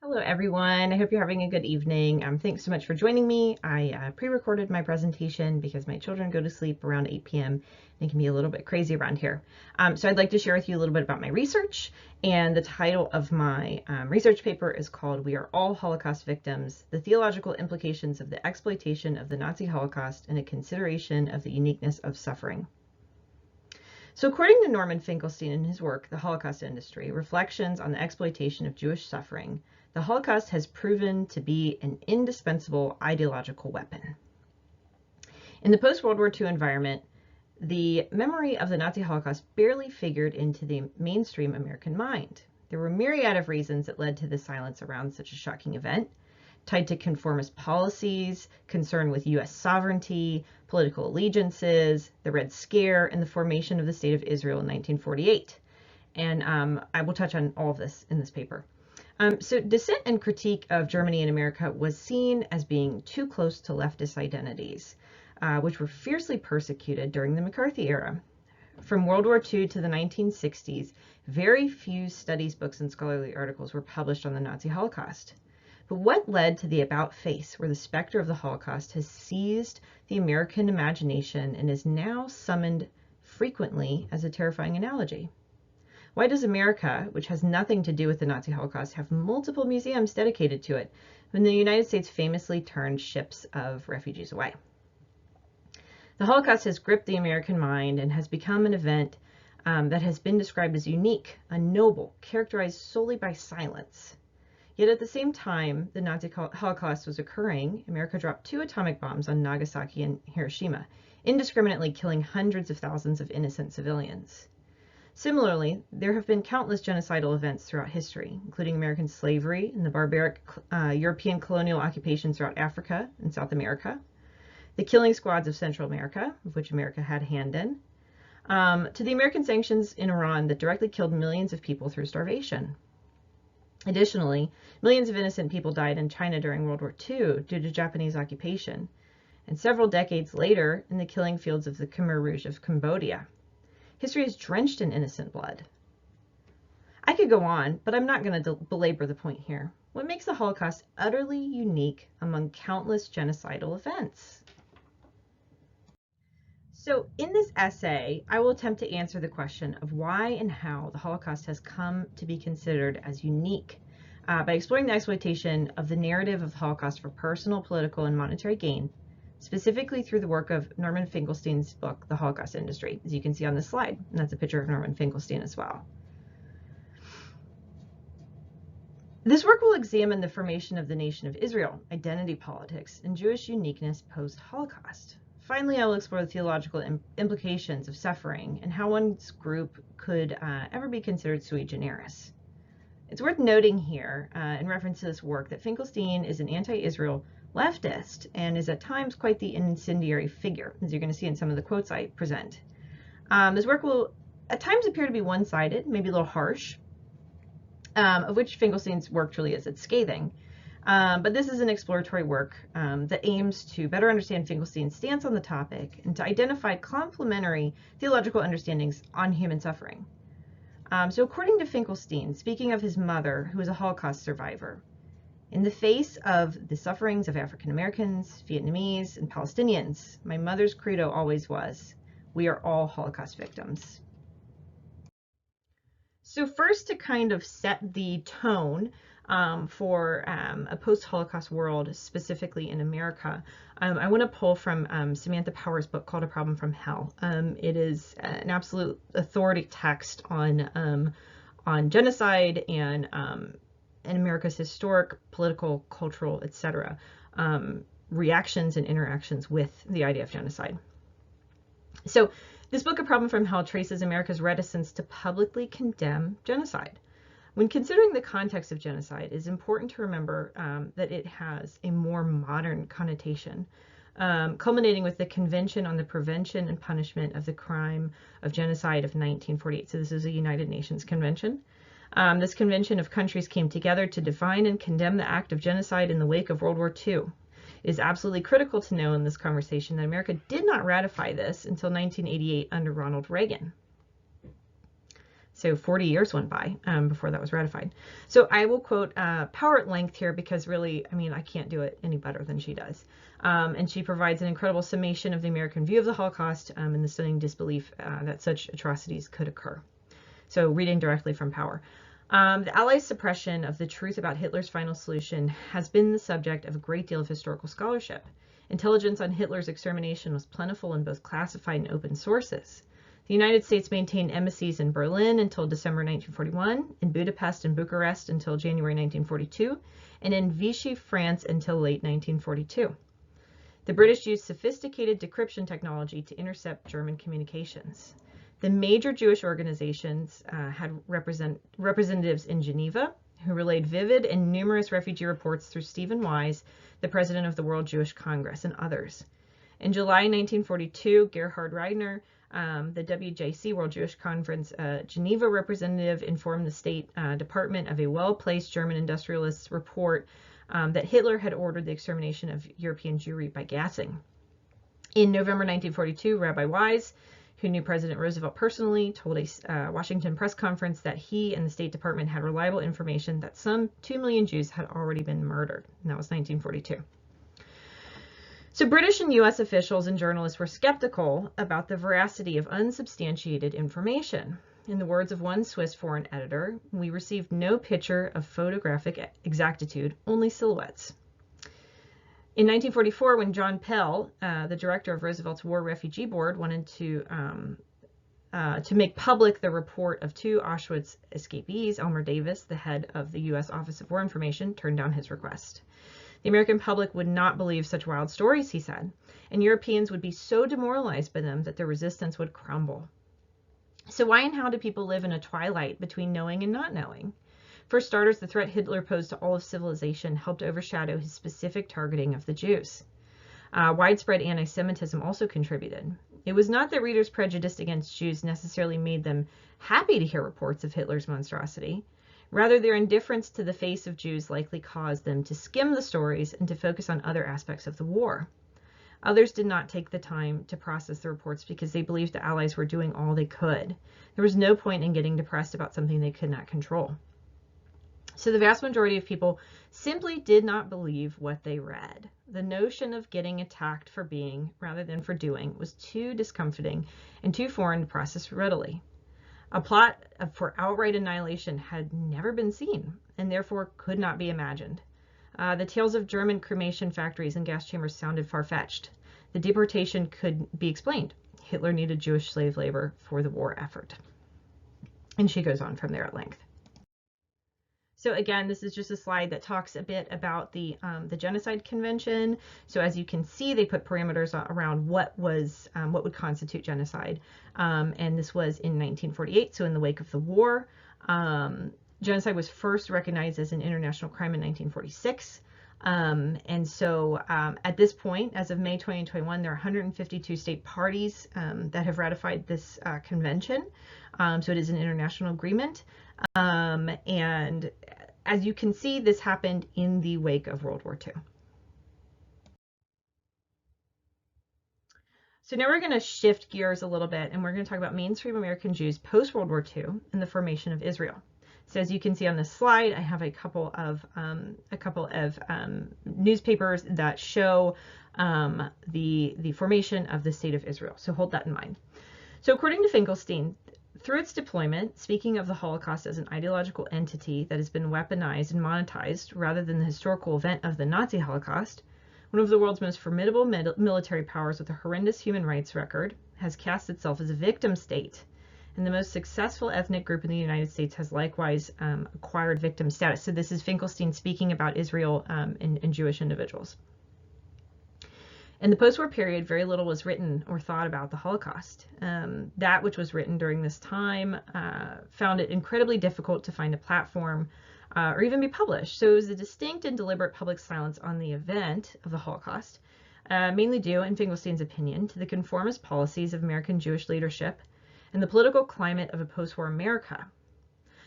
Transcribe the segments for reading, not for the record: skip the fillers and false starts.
Hello, everyone. I hope you're having a good evening. Thanks so much for joining me. I pre-recorded my presentation because my children go to sleep around 8 p.m. and it can be a little bit crazy around here. So I'd like to share with you a little bit about my research, and the title of my research paper is called "We Are All Holocaust Victims: The Theological Implications of the Exploitation of the Nazi Holocaust and a Consideration of the Uniqueness of Suffering." So according to Norman Finkelstein in his work, The Holocaust Industry, Reflections on the Exploitation of Jewish Suffering, the Holocaust has proven to be an indispensable ideological weapon. In the post-World War II environment, the memory of the Nazi Holocaust barely figured into the mainstream American mind. There were myriad of reasons that led to the silence around such a shocking event, tied to conformist policies, concern with U.S. sovereignty, political allegiances, the Red Scare, and the formation of the State of Israel in 1948. And I will touch on all of this in this paper. So dissent and critique of Germany and America was seen as being too close to leftist identities, which were fiercely persecuted during the McCarthy era. From World War II to the 1960s, very few studies, books, and scholarly articles were published on the Nazi Holocaust. But what led to the about-face, where the specter of the Holocaust has seized the American imagination and is now summoned frequently as a terrifying analogy? Why does America, which has nothing to do with the Nazi Holocaust, have multiple museums dedicated to it when the United States famously turned ships of refugees away? The Holocaust has gripped the American mind and has become an event that has been described as unique, unnoble, characterized solely by silence. Yet at the same time the Nazi Holocaust was occurring, America dropped 2 atomic bombs on Nagasaki and Hiroshima, indiscriminately killing hundreds of thousands of innocent civilians. Similarly, there have been countless genocidal events throughout history, including American slavery and the barbaric European colonial occupations throughout Africa and South America, the killing squads of Central America, of which America had a hand in, to the American sanctions in Iran that directly killed millions of people through starvation. Additionally, millions of innocent people died in China during World War II due to Japanese occupation, and several decades later in the killing fields of the Khmer Rouge of Cambodia. History is drenched in innocent blood. I could go on, but I'm not going to belabor the point here. What makes the Holocaust utterly unique among countless genocidal events? So in this essay, I will attempt to answer the question of why and how the Holocaust has come to be considered as unique by exploring the exploitation of the narrative of the Holocaust for personal, political, and monetary gain, specifically through the work of Norman Finkelstein's book, The Holocaust Industry, as you can see on this slide. And that's a picture of Norman Finkelstein as well. This work will examine the formation of the nation of Israel, identity politics, and Jewish uniqueness post-Holocaust. Finally, I will explore the theological implications of suffering and how one's group could ever be considered sui generis. It's worth noting here, in reference to this work, that Finkelstein is an anti-Israel leftist and is at times quite the incendiary figure, as you're going to see in some of the quotes I present. This work will at times appear to be one-sided, maybe a little harsh, of which Finkelstein's work truly is. It's scathing. But this is an exploratory work that aims to better understand Finkelstein's stance on the topic and to identify complementary theological understandings on human suffering. So according to Finkelstein, speaking of his mother, who was a Holocaust survivor, in the face of the sufferings of African Americans, Vietnamese, and Palestinians, my mother's credo always was, we are all Holocaust victims. So first, to kind of set the tone for a post-Holocaust world, specifically in America, I want to pull from Samantha Power's book called A Problem from Hell. It is an absolute authority text on genocide and America's historic, political, cultural, etc. Reactions and interactions with the idea of genocide. So this book, A Problem from Hell, traces America's reticence to publicly condemn genocide. When considering the context of genocide, it is important to remember that it has a more modern connotation, culminating with the Convention on the Prevention and Punishment of the Crime of Genocide of 1948. So this is a United Nations convention. This convention of countries came together to define and condemn the act of genocide in the wake of World War II. It is absolutely critical to know in this conversation that America did not ratify this until 1988 under Ronald Reagan. So 40 years went by before that was ratified. So I will quote Power at length here because really, I mean, I can't do it any better than she does. And she provides an incredible summation of the American view of the Holocaust and the stunning disbelief that such atrocities could occur. So reading directly from Power. The Allies' suppression of the truth about Hitler's final solution has been the subject of a great deal of historical scholarship. Intelligence on Hitler's extermination was plentiful in both classified and open sources. The United States maintained embassies in Berlin until December 1941, in Budapest and Bucharest until January 1942, and in Vichy, France until late 1942. The British used sophisticated decryption technology to intercept German communications. The major Jewish organizations had representatives in Geneva who relayed vivid and numerous refugee reports through Stephen Wise, the president of the World Jewish Congress, and others. In July 1942, Gerhard Reidner, the WJC, World Jewish Conference Geneva representative, informed the State Department of a well-placed German industrialist's report that Hitler had ordered the extermination of European Jewry by gassing. In November 1942, Rabbi Wise, who knew President Roosevelt personally, told a Washington press conference that he and the State Department had reliable information that some 2 million Jews had already been murdered. And that was 1942. So British and U.S. officials and journalists were skeptical about the veracity of unsubstantiated information. In the words of one Swiss foreign editor, we received no picture of photographic exactitude, only silhouettes. In 1944, when John Pell, the director of Roosevelt's War Refugee Board, wanted to make public the report of 2 Auschwitz escapees, Elmer Davis, the head of the U.S. Office of War Information, turned down his request. The American public would not believe such wild stories, he said, and Europeans would be so demoralized by them that their resistance would crumble. So why and how do people live in a twilight between knowing and not knowing? For starters, the threat Hitler posed to all of civilization helped overshadow his specific targeting of the Jews. Widespread anti-Semitism also contributed. It was not that readers' prejudice against Jews necessarily made them happy to hear reports of Hitler's monstrosity. Rather, their indifference to the face of Jews likely caused them to skim the stories and to focus on other aspects of the war. Others did not take the time to process the reports because they believed the Allies were doing all they could. There was no point in getting depressed about something they could not control. So the vast majority of people simply did not believe what they read. The notion of getting attacked for being rather than for doing was too discomforting and too foreign to process readily. A plot for outright annihilation had never been seen and therefore could not be imagined. The tales of German cremation factories and gas chambers sounded far-fetched. The deportation could be explained. Hitler needed Jewish slave labor for the war effort. And she goes on from there at length. So again, this is just a slide that talks a bit about the Genocide Convention. So as you can see, they put parameters around what would constitute genocide. And this was in 1948, so in the wake of the war. Genocide was first recognized as an international crime in 1946. And so at this point, as of May 2021, there are 152 state parties that have ratified this convention. So it is an international agreement. And as you can see, this happened in the wake of World War II. So now we're going to shift gears a little bit, and we're going to talk about mainstream American Jews post-World War II and the formation of Israel. So as you can see on this slide, I have a couple of newspapers that show the formation of the State of Israel. So hold that in mind. So according to Finkelstein, through its deployment, speaking of the Holocaust as an ideological entity that has been weaponized and monetized rather than the historical event of the Nazi Holocaust, one of the world's most formidable military powers with a horrendous human rights record has cast itself as a victim state. And the most successful ethnic group in the United States has likewise acquired victim status. So this is Finkelstein speaking about Israel and Jewish individuals. In the post-war period, very little was written or thought about the Holocaust. That which was written during this time found it incredibly difficult to find a platform or even be published. So it was a distinct and deliberate public silence on the event of the Holocaust, mainly due, in Finkelstein's opinion, to the conformist policies of American Jewish leadership and the political climate of a post-war America.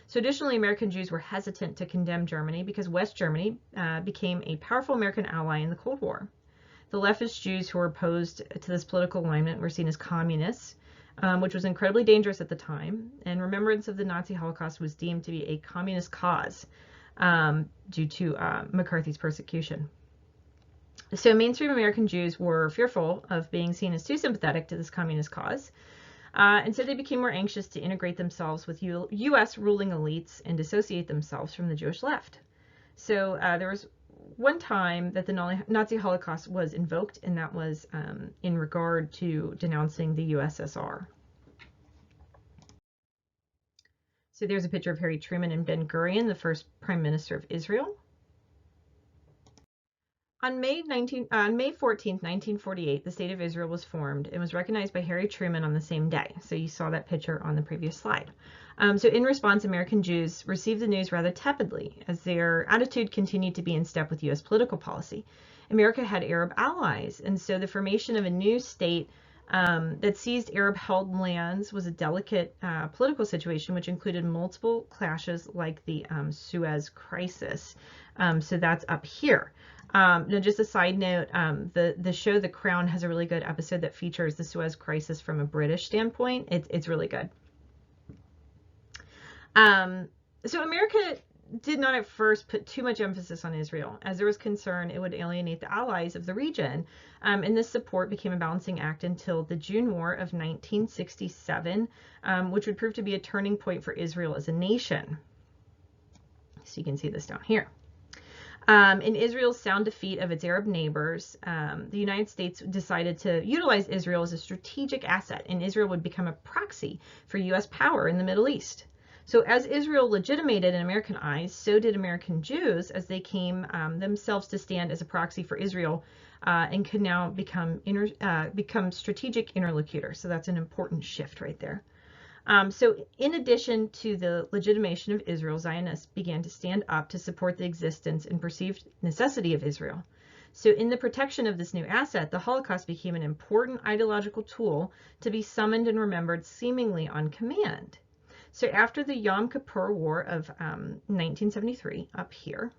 So additionally, American Jews were hesitant to condemn Germany because West Germany became a powerful American ally in the Cold War. The leftist Jews who were opposed to this political alignment were seen as communists, which was incredibly dangerous at the time, and remembrance of the Nazi Holocaust was deemed to be a communist cause due to McCarthy's persecution. So mainstream American Jews were fearful of being seen as too sympathetic to this communist cause, and so they became more anxious to integrate themselves with U.S. ruling elites and dissociate themselves from the Jewish left. So there was one time that the Nazi Holocaust was invoked, and that was in regard to denouncing the USSR. So there's a picture of Harry Truman and Ben Gurion, the first Prime Minister of Israel. On May 14, 1948, the State of Israel was formed and was recognized by Harry Truman on the same day. So you saw that picture on the previous slide. So in response, American Jews received the news rather tepidly, as their attitude continued to be in step with U.S. political policy. America had Arab allies, and so the formation of a new state that seized Arab-held lands was a delicate political situation, which included multiple clashes like the Suez Crisis. So that's up here. Now, just a side note, the show The Crown has a really good episode that features the Suez Crisis from a British standpoint. It's really good. So America did not at first put too much emphasis on Israel, as there was concern it would alienate the allies of the region, and this support became a balancing act until the June War of 1967, which would prove to be a turning point for Israel as a nation. So you can see this down here. In Israel's sound defeat of its Arab neighbors, the United States decided to utilize Israel as a strategic asset, and Israel would become a proxy for U.S. power in the Middle East. So as Israel legitimated in American eyes, so did American Jews, as they came themselves to stand as a proxy for Israel and could now become strategic interlocutors. So that's an important shift right there. So in addition to the legitimation of Israel, Zionists began to stand up to support the existence and perceived necessity of Israel. So in the protection of this new asset, the Holocaust became an important ideological tool to be summoned and remembered seemingly on command. So after the Yom Kippur War of 1973, up here,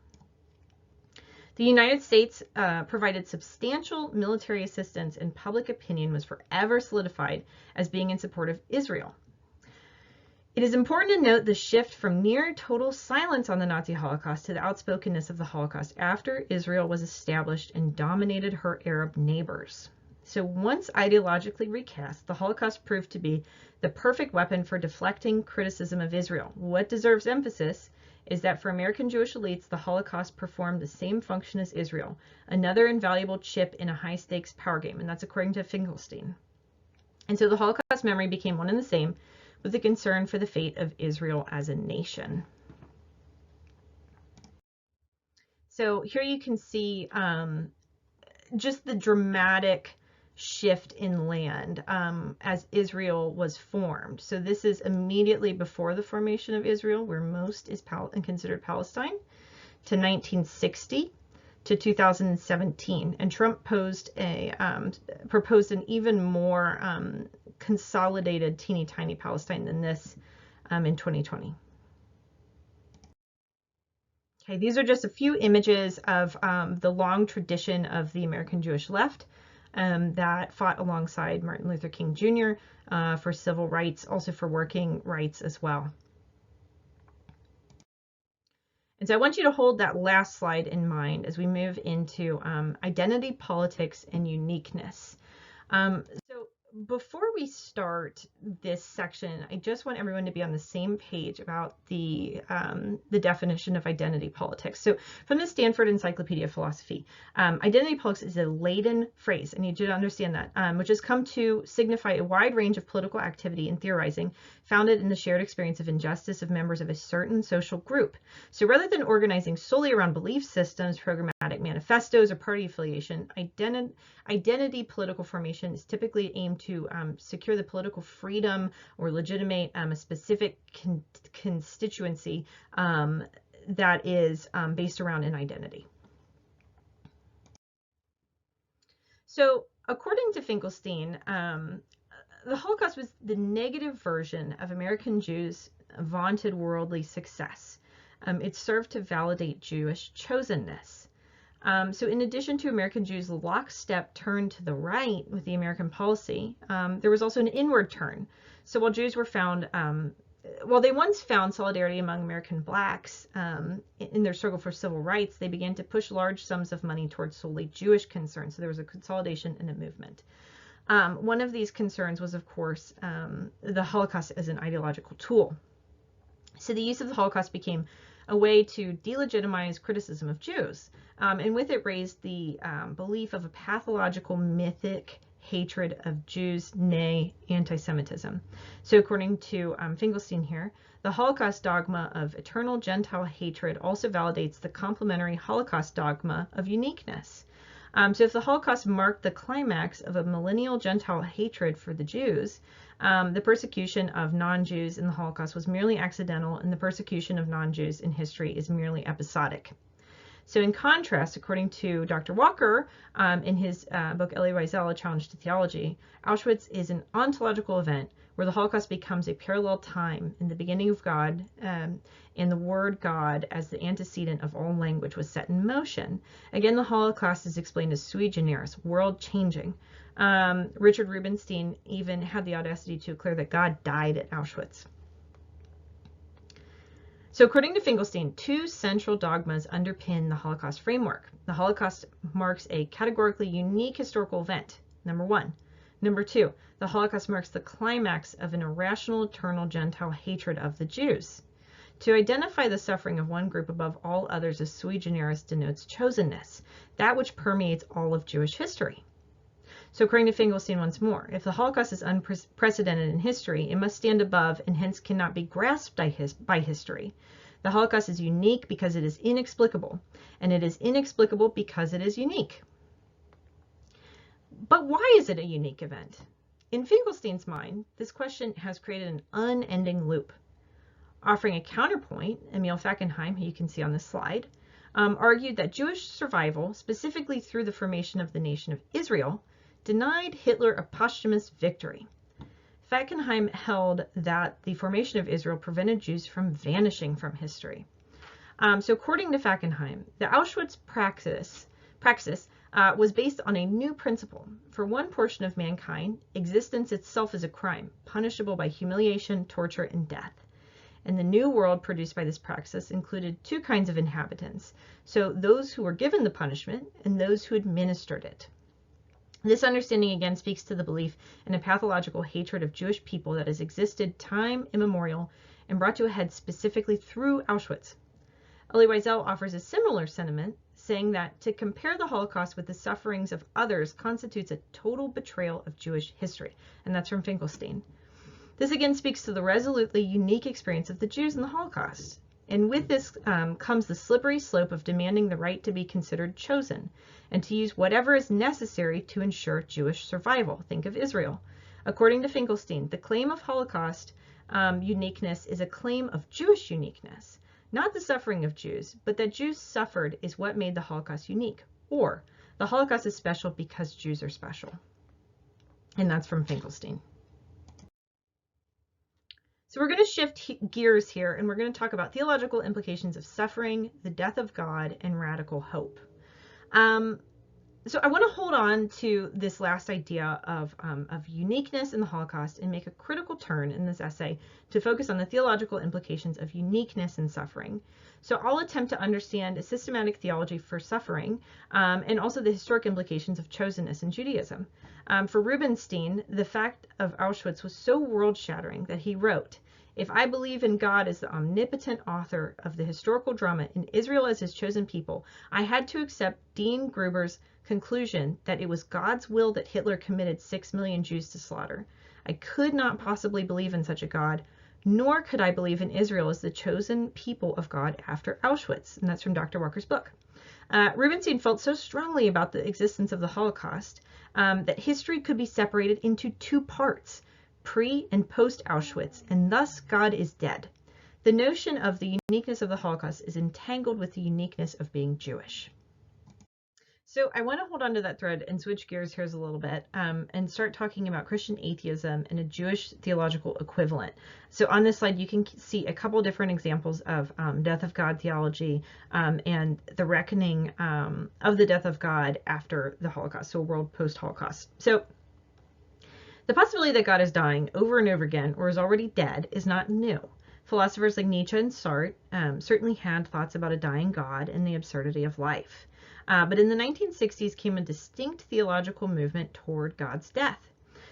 the United States provided substantial military assistance, and public opinion was forever solidified as being in support of Israel. It is important to note the shift from near total silence on the Nazi Holocaust to the outspokenness of the Holocaust after Israel was established and dominated her Arab neighbors. So once ideologically recast, the Holocaust proved to be the perfect weapon for deflecting criticism of Israel. What deserves emphasis is that for American Jewish elites, the Holocaust performed the same function as Israel, another invaluable chip in a high-stakes power game, and that's according to Finkelstein. And so the Holocaust memory became one and the same, with the concern for the fate of Israel as a nation. So here you can see just the dramatic shift in land as Israel was formed. So this is immediately before the formation of Israel, where most is considered Palestine, to 1960 to 2017. And Trump proposed an even more consolidated teeny tiny Palestine than this in 2020. Okay, these are just a few images of the long tradition of the American Jewish left that fought alongside Martin Luther King Jr. For civil rights, also for working rights as well. And so I want you to hold that last slide in mind as we move into identity, politics, and uniqueness. So before we start this section, I just want everyone to be on the same page about the definition of identity politics. So from the Stanford Encyclopedia of Philosophy, identity politics is a laden phrase. I need you to understand that, which has come to signify a wide range of political activity and theorizing founded in the shared experience of injustice of members of a certain social group. So rather than organizing solely around belief systems, programmatic manifestos, or party affiliation, identity political formation is typically aimed to secure the political freedom or legitimate a specific constituency that is based around an identity. So according to Finkelstein, the Holocaust was the negative version of American Jews' vaunted worldly success. It served to validate Jewish chosenness. So in addition to American Jews' lockstep turn to the right with the American policy, there was also an inward turn. So while Jews were found, while they once found solidarity among American blacks in their struggle for civil rights, they began to push large sums of money towards solely Jewish concerns. So there was a consolidation and a movement. One of these concerns was, of course, the Holocaust as an ideological tool. So the use of the Holocaust became a way to delegitimize criticism of Jews, and with it raised the belief of a pathological, mythic hatred of Jews, nay, anti-Semitism. So according to Finkelstein here, the Holocaust dogma of eternal Gentile hatred also validates the complementary Holocaust dogma of uniqueness. So if the Holocaust marked the climax of a millennial Gentile hatred for the Jews, the persecution of non-Jews in the Holocaust was merely accidental, and the persecution of non-Jews in history is merely episodic. So in contrast, according to Dr. Walker, in his book Elie Wiesel, A Challenge to Theology, Auschwitz is an ontological event where the Holocaust becomes a parallel time in the beginning of God, and the word God as the antecedent of all language was set in motion. Again, the Holocaust is explained as sui generis, world-changing. Richard Rubinstein even had the audacity to declare that God died at Auschwitz. So according to Finkelstein, two central dogmas underpin the Holocaust framework. The Holocaust marks a categorically unique historical event, number one. Number two, the Holocaust marks the climax of an irrational, eternal Gentile hatred of the Jews. To identify the suffering of one group above all others as sui generis denotes chosenness, that which permeates all of Jewish history. So according to Finkelstein once more, if the Holocaust is unprecedented in history, it must stand above and hence cannot be grasped by history. The Holocaust is unique because it is inexplicable, and it is inexplicable because it is unique. But why is it a unique event? In Finkelstein's mind, this question has created an unending loop. Offering a counterpoint, Emil Fackenheim, who you can see on this slide, argued that Jewish survival, specifically through the formation of the nation of Israel, denied Hitler a posthumous victory. Fackenheim held that the formation of Israel prevented Jews from vanishing from history. So according to Fackenheim, the Auschwitz praxis was based on a new principle. For one portion of mankind, existence itself is a crime, punishable by humiliation, torture, and death. And the new world produced by this praxis included two kinds of inhabitants. So those who were given the punishment and those who administered it. This understanding again speaks to the belief in a pathological hatred of Jewish people that has existed time immemorial and brought to a head specifically through Auschwitz. Elie Wiesel offers a similar sentiment, saying that to compare the Holocaust with the sufferings of others constitutes a total betrayal of Jewish history, and that's from Finkelstein. This again speaks to the resolutely unique experience of the Jews in the Holocaust. And with this comes the slippery slope of demanding the right to be considered chosen and to use whatever is necessary to ensure Jewish survival. Think of Israel. According to Finkelstein, the claim of Holocaust uniqueness is a claim of Jewish uniqueness, not the suffering of Jews, but that Jews suffered is what made the Holocaust unique, or the Holocaust is special because Jews are special. And that's from Finkelstein. So we're going to shift gears here, and we're going to talk about theological implications of suffering, the death of God, and radical hope. So I want to hold on to this last idea of uniqueness in the Holocaust and make a critical turn in this essay to focus on the theological implications of uniqueness in suffering. So I'll attempt to understand a systematic theology for suffering and also the historic implications of chosenness in Judaism. For Rubinstein, the fact of Auschwitz was so world-shattering that he wrote, "If I believe in God as the omnipotent author of the historical drama and Israel as his chosen people, I had to accept Dean Gruber's conclusion that it was God's will that Hitler committed 6 million Jews to slaughter. I could not possibly believe in such a God, nor could I believe in Israel as the chosen people of God after Auschwitz." And that's from Dr. Walker's book. Rubinstein felt so strongly about the existence of the Holocaust that history could be separated into two parts, pre and post Auschwitz, and thus God is dead. The notion of the uniqueness of the Holocaust is entangled with the uniqueness of being Jewish. So I want to hold on to that thread and switch gears here a little bit and start talking about Christian atheism and a Jewish theological equivalent. So on this slide, you can see a couple different examples of death of God theology and the reckoning of the death of God after the Holocaust, so a world post-Holocaust. So the possibility that God is dying over and over again or is already dead is not new. Philosophers like Nietzsche and Sartre certainly had thoughts about a dying God and the absurdity of life. But in the 1960s came a distinct theological movement toward God's death.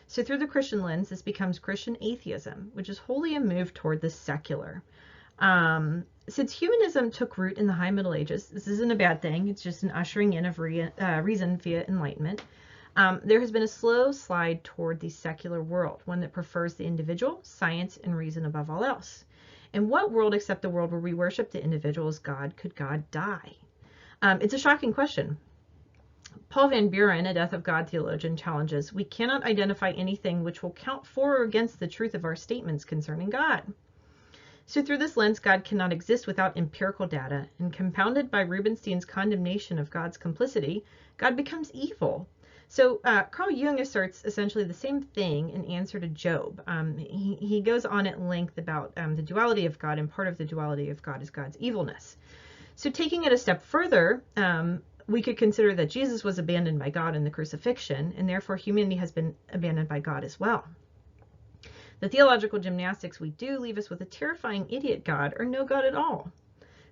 So through the Christian lens, this becomes Christian atheism, which is wholly a move toward the secular. Since humanism took root in the High Middle Ages, this isn't a bad thing. It's just an ushering in of reason via enlightenment. There has been a slow slide toward the secular world, one that prefers the individual, science, and reason above all else. In what world except the world where we worship the individual as God could God die? It's a shocking question. Paul Van Buren, a Death of God theologian, challenges, we cannot identify anything which will count for or against the truth of our statements concerning God. So through this lens, God cannot exist without empirical data, and compounded by Rubinstein's condemnation of God's complicity, God becomes evil. So Carl Jung asserts essentially the same thing in answer to Job. He goes on at length about the duality of God, and part of the duality of God is God's evilness. So taking it a step further, we could consider that Jesus was abandoned by God in the crucifixion, and therefore humanity has been abandoned by God as well. The theological gymnastics we do leave us with a terrifying idiot God or no God at all.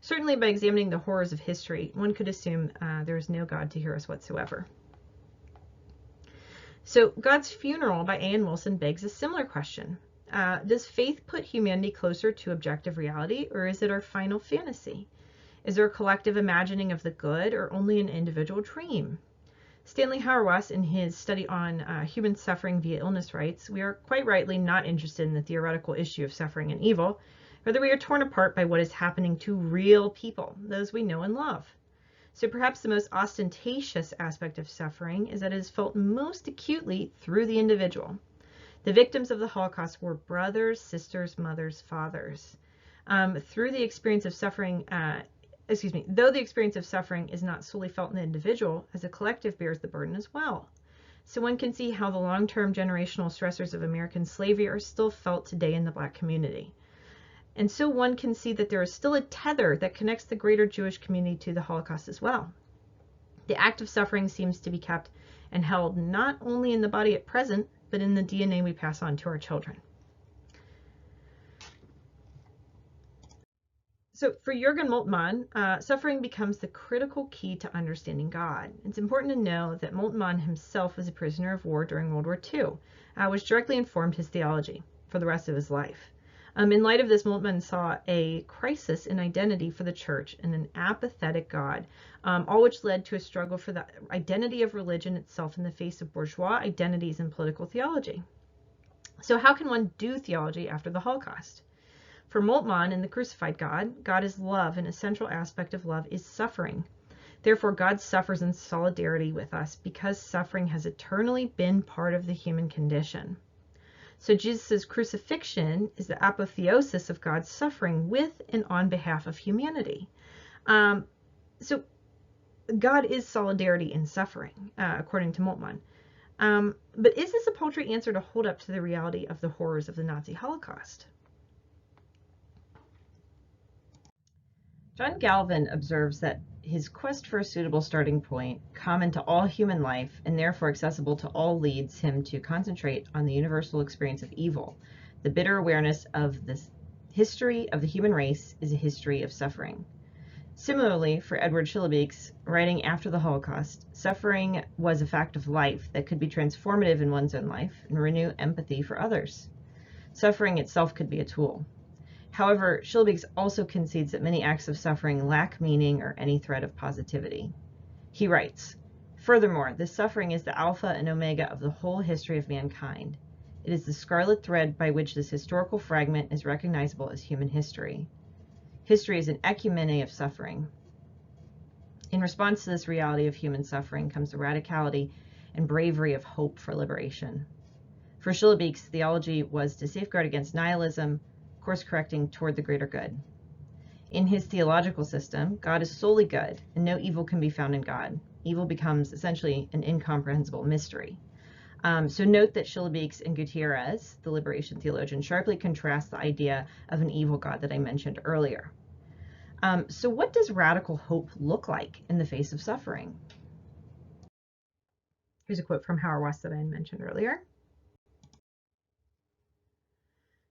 Certainly by examining the horrors of history, one could assume there is no God to hear us whatsoever. So God's Funeral by A.N. Wilson begs a similar question. Does faith put humanity closer to objective reality, or is it our final fantasy? Is there a collective imagining of the good or only an individual dream? Stanley Hauerwas, in his study on human suffering via illness, writes, we are quite rightly not interested in the theoretical issue of suffering and evil. Rather, we are torn apart by what is happening to real people, those we know and love. So perhaps the most ostentatious aspect of suffering is that it is felt most acutely through the individual. The victims of the Holocaust were brothers, sisters, mothers, fathers. Through the experience of suffering, though the experience of suffering is not solely felt in the individual, as a collective bears the burden as well. So one can see how the long-term generational stressors of American slavery are still felt today in the Black community. And so one can see that there is still a tether that connects the greater Jewish community to the Holocaust as well. The act of suffering seems to be kept and held not only in the body at present, but in the DNA we pass on to our children. So for Jürgen Moltmann, suffering becomes the critical key to understanding God. It's important to know that Moltmann himself was a prisoner of war during World War II, which directly informed his theology for the rest of his life. In light of this, Moltmann saw a crisis in identity for the church and an apathetic God, all which led to a struggle for the identity of religion itself in the face of bourgeois identities and political theology. So how can one do theology after the Holocaust? For Moltmann and the crucified God, God is love, and a central aspect of love is suffering. Therefore, God suffers in solidarity with us because suffering has eternally been part of the human condition. So Jesus' crucifixion is the apotheosis of God's suffering with and on behalf of humanity. So God is solidarity in suffering, according to Moltmann. But is this a paltry answer to hold up to the reality of the horrors of the Nazi Holocaust? John Galvin observes that his quest for a suitable starting point, common to all human life and therefore accessible to all, leads him to concentrate on the universal experience of evil. The bitter awareness of the history of the human race is a history of suffering. Similarly, for Edward Schillebeeckx, writing after the Holocaust, suffering was a fact of life that could be transformative in one's own life and renew empathy for others. Suffering itself could be a tool. However, Schillebeeckx also concedes that many acts of suffering lack meaning or any thread of positivity. He writes, furthermore, this suffering is the alpha and omega of the whole history of mankind. It is the scarlet thread by which this historical fragment is recognizable as human history. History is an ecumene of suffering. In response to this reality of human suffering comes the radicality and bravery of hope for liberation. For Schillebeeckx, theology was to safeguard against nihilism, course-correcting toward the greater good. In his theological system, God is solely good, and no evil can be found in God. evil becomes essentially an incomprehensible mystery. So note that Schillebeeckx and Gutierrez, the liberation theologian, sharply contrast the idea of an evil God that I mentioned earlier. So what does radical hope look like in the face of suffering? Here's a quote from Hauerwas that I mentioned earlier.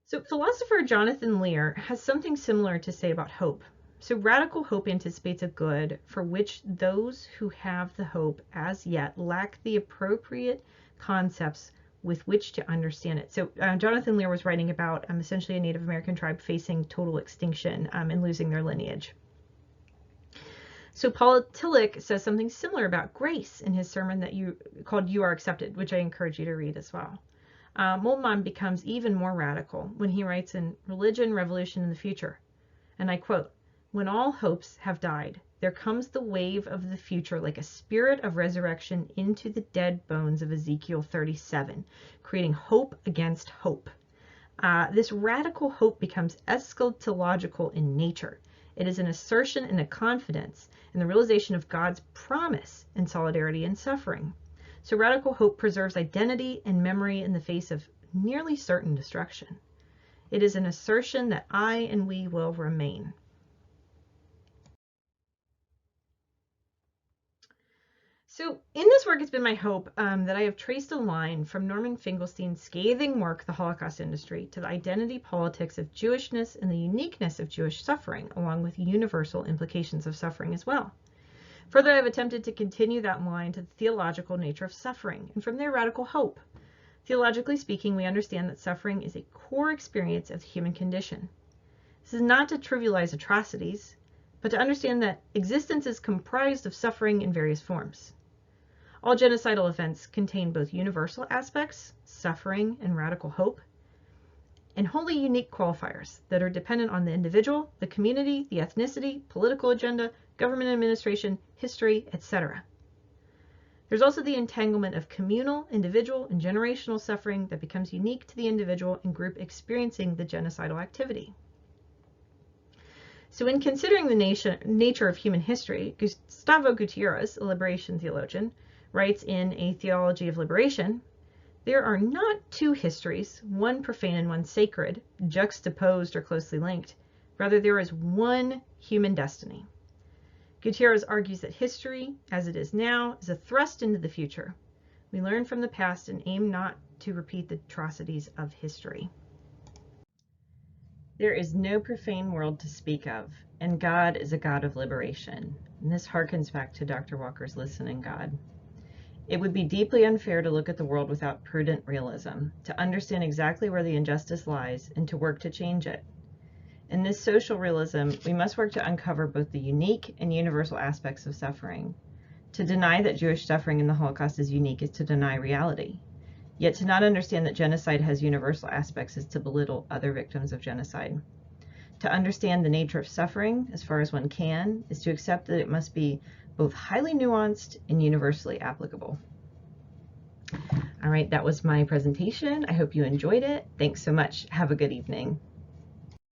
So philosopher Jonathan Lear has something similar to say about hope. So radical hope anticipates a good for which those who have the hope as yet lack the appropriate concepts with which to understand it. So Jonathan Lear was writing about essentially a Native American tribe facing total extinction and losing their lineage. So Paul Tillich says something similar about grace in his sermon called You Are Accepted, which I encourage you to read as well. Moltmann becomes even more radical when he writes in Religion, Revolution, and the Future, and I quote, "When all hopes have died, there comes the wave of the future like a spirit of resurrection into the dead bones of Ezekiel 37, creating hope against hope." This radical hope becomes eschatological in nature. It is an assertion and a confidence in the realization of God's promise in solidarity and suffering. So radical hope preserves identity and memory in the face of nearly certain destruction. It is an assertion that I and we will remain. So in this work, it's been my hope that I have traced a line from Norman Finkelstein's scathing work, The Holocaust Industry, to the identity politics of Jewishness and the uniqueness of Jewish suffering, along with universal implications of suffering as well. Further, I've attempted to continue that line to the theological nature of suffering, and from there, radical hope. Theologically speaking, we understand that suffering is a core experience of the human condition. This is not to trivialize atrocities, but to understand that existence is comprised of suffering in various forms. All genocidal events contain both universal aspects, suffering and radical hope, and wholly unique qualifiers that are dependent on the individual, the community, the ethnicity, political agenda, government administration, history, etc. There's also the entanglement of communal, individual, and generational suffering that becomes unique to the individual and group experiencing the genocidal activity. So in considering the nature of human history, Gustavo Gutierrez, a liberation theologian, writes in A Theology of Liberation, "There are not two histories, one profane and one sacred, juxtaposed or closely linked. Rather, there is one human destiny." Gutierrez argues that history, as it is now, is a thrust into the future. We learn from the past and aim not to repeat the atrocities of history. There is no profane world to speak of, and God is a God of liberation. And this harkens back to Dr. Walker's Listen in God. It would be deeply unfair to look at the world without prudent realism, to understand exactly where the injustice lies, and to work to change it. In this social realism, we must work to uncover both the unique and universal aspects of suffering. To deny that Jewish suffering in the Holocaust is unique is to deny reality. Yet to not understand that genocide has universal aspects is to belittle other victims of genocide. To understand the nature of suffering, as far as one can, is to accept that it must be both highly nuanced and universally applicable. All right, that was my presentation. I hope you enjoyed it. Thanks so much. Have a good evening.